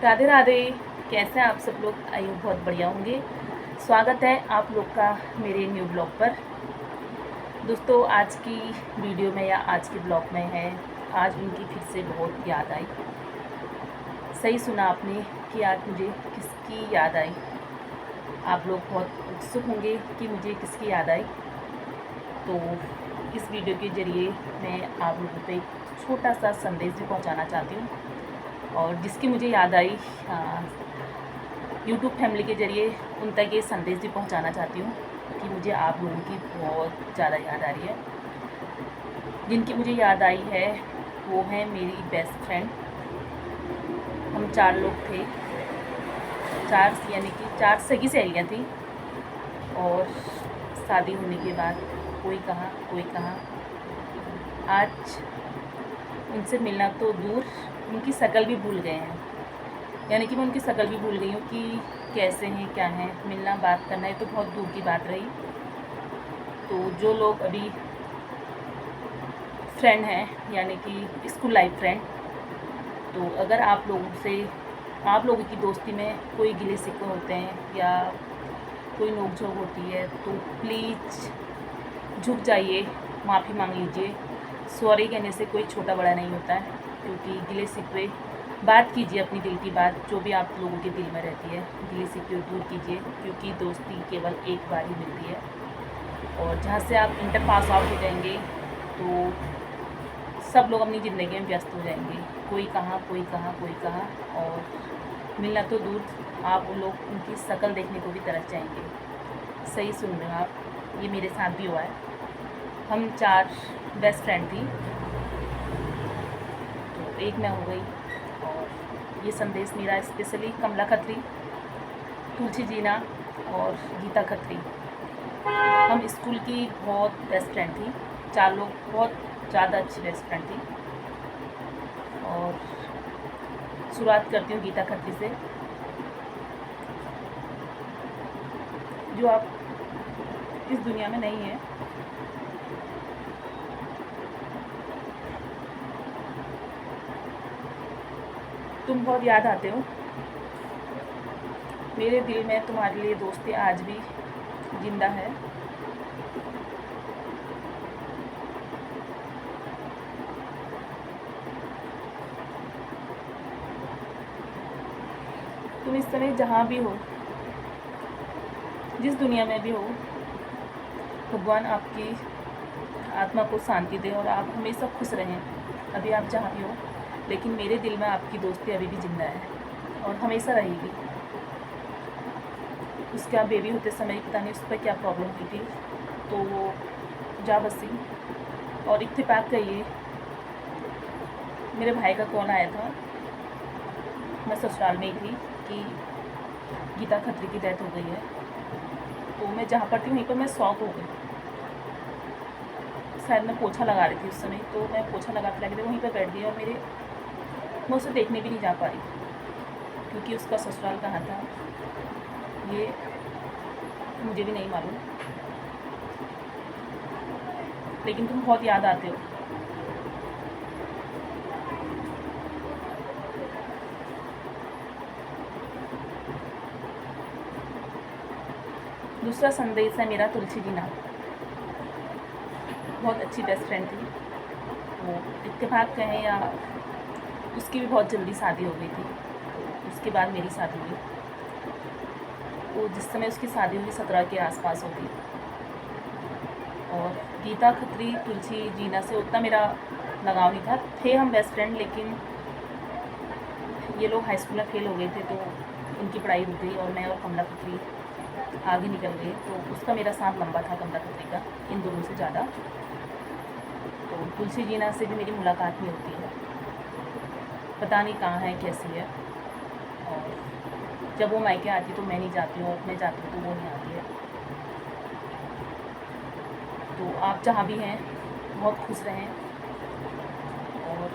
राधे राधे। कैसे हैं आप सब लोग? आई होप बहुत बढ़िया होंगे। स्वागत है आप लोग का मेरे न्यू ब्लॉग पर। दोस्तों, आज की वीडियो में या आज के ब्लॉग में है, आज उनकी फिर से बहुत याद आई। सही सुना आपने कि आज मुझे किसकी याद आई। आप लोग बहुत उत्सुक होंगे कि मुझे किसकी याद आई। तो इस वीडियो के ज़रिए मैं आप लोगों को एक छोटा सा संदेश भी पहुंचाना चाहती हूँ, और जिसकी मुझे याद आई यूट्यूब फैमिली के ज़रिए उन तक ये संदेश भी पहुंचाना चाहती हूँ कि मुझे आप लोगों की बहुत ज़्यादा याद आ रही है। जिनकी मुझे याद आई है वो है मेरी बेस्ट फ्रेंड। हम 4 लोग थे, 4 यानी कि 4 सगी सहेलियाँ थी, और शादी होने के बाद कोई कहाँ कोई कहाँ। आज उनसे मिलना तो दूर, उनकी शक्ल भी भूल गए हैं। यानी कि मैं उनकी शक्ल भी भूल गई हूँ कि कैसे हैं, क्या हैं। मिलना बात करना ये तो बहुत दूर की बात रही। तो जो लोग अभी फ्रेंड हैं, यानी कि स्कूल लाइफ फ्रेंड, तो अगर आप लोगों की दोस्ती में कोई गिले शिकवे होते हैं या कोई नोक-झोंक होती है, तो प्लीज़ झुक जाइए, माफ़ी मांग लीजिए। सॉरी कहने से कोई छोटा बड़ा नहीं होता है, क्योंकि गिले शिकवे बात कीजिए, अपनी दिल की बात जो भी आप लोगों के दिल में रहती है, गिले शिकवे दूर कीजिए, क्योंकि दोस्ती केवल एक बार ही मिलती है। और जहाँ से आप इंटर पास आउट हो जाएंगे तो सब लोग अपनी ज़िंदगी में व्यस्त हो जाएंगे, कोई कहाँ कोई कहाँ कोई कहाँ। और मिलना तो दूर, आप उन लोग उनकी शक्ल देखने को भी तरस जाएंगे। सही सुन रहे हो आप, ये मेरे साथ भी हुआ है। हम 4 बेस्ट फ्रेंड थी, तो एक मैं हो गई। और ये संदेश मेरा स्पेशली कमला खत्री, तुलसी जीना और गीता खत्री। हम स्कूल की बहुत बेस्ट फ्रेंड थी, 4 लोग बहुत ज़्यादा अच्छी बेस्ट फ्रेंड थी। और शुरुआत करती हूँ गीता खत्री से, जो आप इस दुनिया में नहीं है। तुम बहुत याद आते हो, मेरे दिल में तुम्हारे लिए दोस्ती आज भी जिंदा है। तुम इस समय जहाँ भी हो, जिस दुनिया में भी हो, भगवान आपकी आत्मा को शांति दे और आप हमेशा खुश रहें। अभी आप जहाँ भी हो, लेकिन मेरे दिल में आपकी दोस्ती अभी भी ज़िंदा है और हमेशा रहेगी। उसका बेबी होते समय पता नहीं उस पर क्या प्रॉब्लम हुई थी, तो वो जा बसी। और इत्तेफाक कहिए, मेरे भाई का कॉल आया था, मैं ससुराल में ही थी, कि गीता खत्री की डेथ हो गई है। तो मैं जहाँ पर थी वहीं पर मैं शॉक हो गई। शायद मैं पोछा लगा रही थी उस समय, तो मैं पोछा लगाते लगाते वहीं पर बैठ गई, और मैं उसे देखने भी नहीं जा पाई, क्योंकि उसका ससुराल कहाँ था ये मुझे भी नहीं मालूम। लेकिन तुम बहुत याद आते हो। दूसरा संदेश है मेरा तुलसी जीना, बहुत अच्छी बेस्ट फ्रेंड थी। वो इत्तेफाक कहें या उसकी भी बहुत जल्दी शादी हो गई थी, तो उसके बाद मेरी शादी हुई। वो जिस समय उसकी शादी हुई 17 के आसपास होगी। और गीता खत्री तुलसी जीना से उतना मेरा लगाव नहीं था, थे हम बेस्ट फ्रेंड, लेकिन ये लोग हाई स्कूल में फेल हो गए थे, तो उनकी पढ़ाई रुक गई और मैं और कमला खत्री आगे निकल गए। तो उसका मेरा साथ लंबा था कमला खत्री का, इन दोनों से ज़्यादा। तो तुलसी जीना से भी मेरी मुलाकात नहीं होती है, पता नहीं कहाँ है, कैसी है। और जब वो मायके आती तो मैं नहीं जाती हूँ, मैं जाती हूँ तो वो नहीं आती है। तो आप जहाँ भी हैं बहुत खुश रहें। और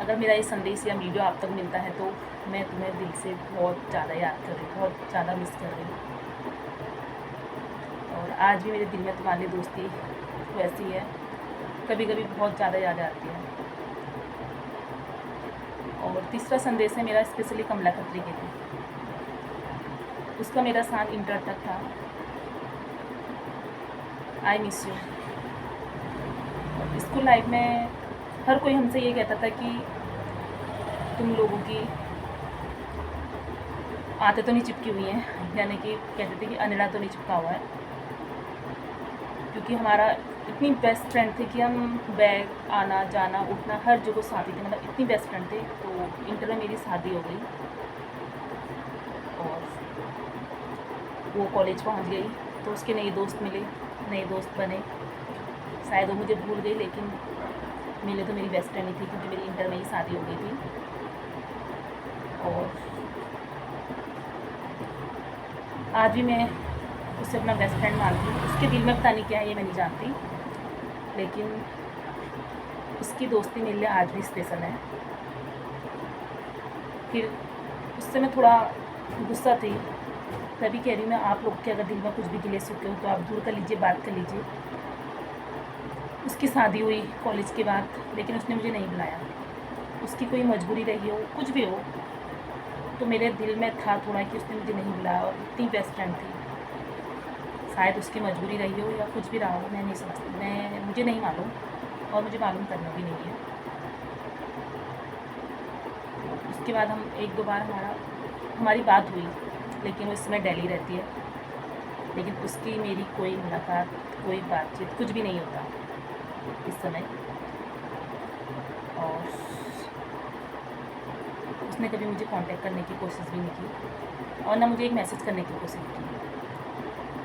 अगर मेरा ये संदेश या वीडियो आप तक मिलता है तो मैं तुम्हें दिल से बहुत ज़्यादा याद कर रही हूँ, बहुत ज़्यादा मिस कर रही हूँ। और आज भी मेरे दिल में तुम्हारी दोस्ती वैसी है, कभी कभी बहुत ज़्यादा याद आती है। और तीसरा संदेश है मेरा स्पेशली कमला खत्री के लिए। उसका मेरा साथ इंटर तक था। I miss you. School life में हर कोई हमसे ये कहता था कि तुम लोगों की आते तो नहीं चिपकी हुई हैं, यानी कि कहते थे कि अनिड़ा तो नहीं चिपका हुआ है, क्योंकि हमारा इतनी बेस्ट फ्रेंड थे कि हम बैग आना जाना उठना हर जगह साथ ही थे, मतलब इतनी बेस्ट फ्रेंड थे। तो इंटर में मेरी शादी हो गई और वो कॉलेज पहुंच गई, तो उसके नए दोस्त मिले, नए दोस्त बने। शायद वो मुझे भूल गई, लेकिन मिले तो मेरी बेस्ट फ्रेंड ही थी, क्योंकि मेरी इंटर में ही शादी हो गई थी। और आज भी मैं उससे अपना बेस्ट फ्रेंड मानती हूँ। उसके दिल में पता नहीं क्या है, ये मैं नहीं जानती, लेकिन उसकी दोस्ती मेरे लिए आज भी स्पेशल है। फिर उससे मैं थोड़ा गुस्सा थी, तभी कह रही हूँ मैं, आप लोग के अगर दिल में कुछ भी गिले सूखे हो तो आप दूर कर लीजिए, बात कर लीजिए। उसकी शादी हुई कॉलेज के बाद, लेकिन उसने मुझे नहीं बुलाया। उसकी कोई मजबूरी रही हो, कुछ भी हो, तो मेरे दिल में था थोड़ा कि उसने मुझे नहीं बुलाया। और इतनी बेस्ट फ्रेंड थी, शायद उसकी मजबूरी रही हो या कुछ भी रहा हो, मैं नहीं समझती, मुझे नहीं मालूम, और मुझे मालूम करना भी नहीं है। उसके बाद हम एक दो बार हमारी बात हुई, लेकिन वो इस समय दिल्ली रहती है, लेकिन उसकी मेरी कोई मुलाकात, कोई बातचीत, कुछ भी नहीं होता इस समय। और उसने कभी मुझे कांटेक्ट करने की कोशिश भी नहीं की, और ना मुझे एक मैसेज करने की कोशिश की।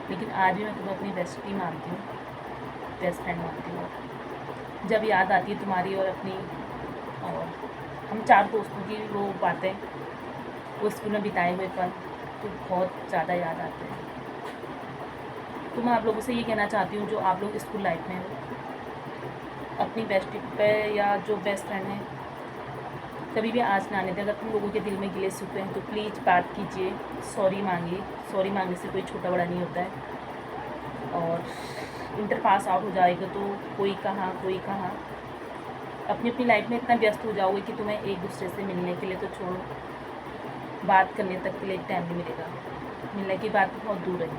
लेकिन आज भी मैं तुम्हें अपनी बेस्टी मानती हूँ, बेस्ट फ्रेंड मानती हूँ। जब याद आती है तुम्हारी और अपनी, और हम चार दोस्तों की वो बातें, वो स्कूल में बिताए हुए पल, तो बहुत ज़्यादा याद आते हैं। तो मैं आप लोगों से ये कहना चाहती हूँ, जो आप लोग स्कूल लाइफ में हो, अपनी बेस्टी पे या जो बेस्ट फ्रेंड है, कभी भी आँच ना आने दें। अगर तुम लोगों के दिल में गिले सूखे हैं तो प्लीज़ बात कीजिए, सॉरी मांगिए। सॉरी मांगने से कोई छोटा बड़ा नहीं होता है। और इंटर पास आउट हो जाएगा तो कोई कहाँ कोई कहाँ, अपनी अपनी लाइफ में इतना व्यस्त हो जाओगे कि तुम्हें एक दूसरे से मिलने के लिए तो छोड़ो, बात करने तक के लिए टाइम नहीं मिलेगा। मिलने की बात बहुत दूर है।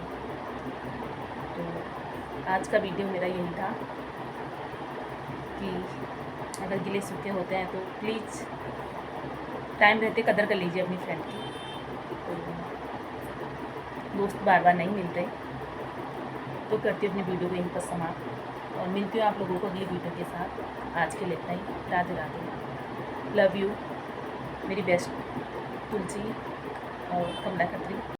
तो आज का वीडियो मेरा यही था कि अगर गिले सूखे होते हैं तो प्लीज़ टाइम रहते कदर कर लीजिए अपनी फ्रेंड की। तो दोस्त बार बार नहीं मिलते, तो करती हूँ अपनी वीडियो को यहीं पर समाप्त, और मिलती हूँ आप लोगों को अगली वीडियो के साथ। आज के लिए इतना ही। राधे राधे। लव यू मेरी बेस्ट तुलसी और कमला खत्री।